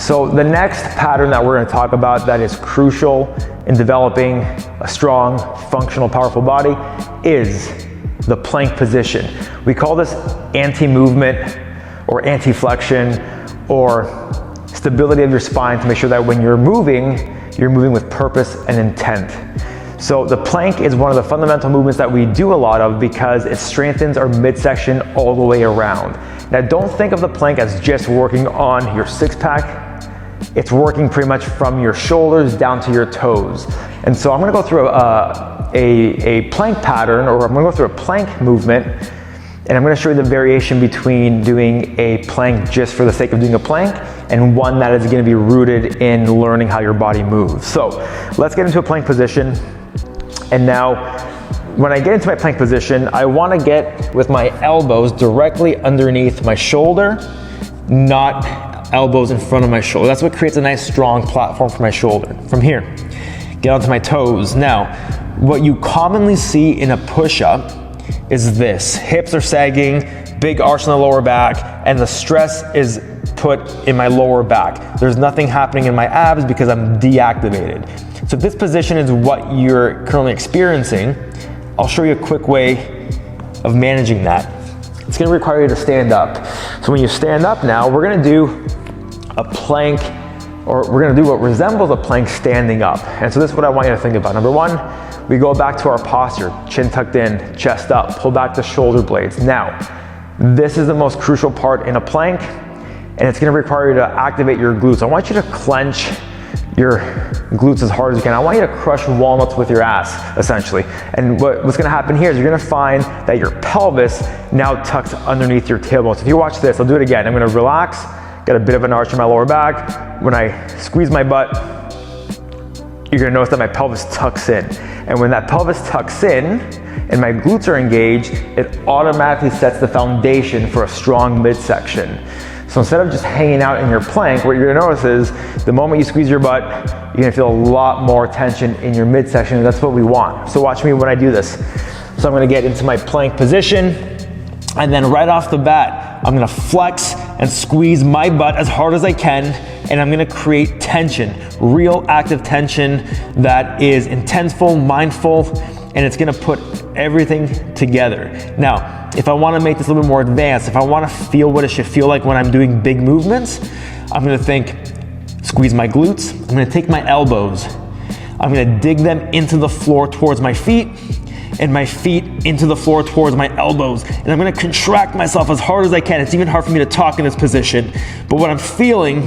So the next pattern that we're going to talk about that is crucial in developing a strong, functional, powerful body is the plank position. We call this anti-movement or anti-flexion or stability of your spine to make sure that when you're moving with purpose and intent. So the plank is one of the fundamental movements that we do a lot of because it strengthens our midsection all the way around. Now don't think of the plank as just working on your six pack. It's working pretty much from your shoulders down to your toes. And so I'm gonna go through a plank pattern, or I'm gonna go through a plank movement, and I'm gonna show you the variation between doing a plank just for the sake of doing a plank and one that is gonna be rooted in learning how your body moves. So let's get into a plank position. And now, when I get into my plank position, I wanna get with my elbows directly underneath my shoulder, not elbows in front of my shoulder. That's what creates a nice strong platform for my shoulder. From here, get onto my toes. Now, what you commonly see in a push-up is this. Hips are sagging, big arch in the lower back, and the stress is put in my lower back. There's nothing happening in my abs because I'm deactivated. So if this position is what you're currently experiencing, I'll show you a quick way of managing that. It's gonna require you to stand up. So when you stand up now, we're gonna do a plank, or we're gonna do what resembles a plank standing up. And so this is what I want you to think about. Number one, we go back to our posture, chin tucked in, chest up, pull back the shoulder blades. Now, this is the most crucial part in a plank, and it's gonna require you to activate your glutes. I want you to clench your glutes as hard as you can. I want you to crush walnuts with your ass, essentially. And what's gonna happen here is you're gonna find that your pelvis now tucks underneath your tailbone. So if you watch this, I'll do it again. I'm gonna relax, get a bit of an arch in my lower back. When I squeeze my butt, you're gonna notice that my pelvis tucks in. And when that pelvis tucks in and my glutes are engaged, it automatically sets the foundation for a strong midsection. So instead of just hanging out in your plank, what you're gonna notice is the moment you squeeze your butt, you're gonna feel a lot more tension in your midsection, and that's what we want. So watch me when I do this. So I'm gonna get into my plank position, and then right off the bat, I'm gonna flex and squeeze my butt as hard as I can, and I'm gonna create tension, real active tension that is intenseful, mindful, and it's gonna put everything together. Now, if I wanna make this a little bit more advanced, if I wanna feel what it should feel like when I'm doing big movements, I'm gonna think, squeeze my glutes, I'm gonna take my elbows, I'm gonna dig them into the floor towards my feet, and my feet into the floor towards my elbows. And I'm gonna contract myself as hard as I can. It's even hard for me to talk in this position. But what I'm feeling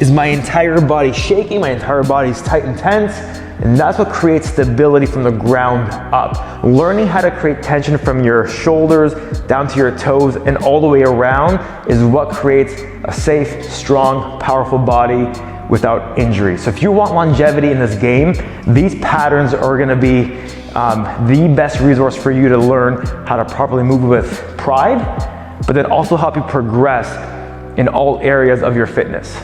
is my entire body shaking, my entire body's tight and tense, and that's what creates stability from the ground up. Learning how to create tension from your shoulders down to your toes and all the way around is what creates a safe, strong, powerful body without injury. So if you want longevity in this game, these patterns are gonna be the best resource for you to learn how to properly move with pride, but then also help you progress in all areas of your fitness.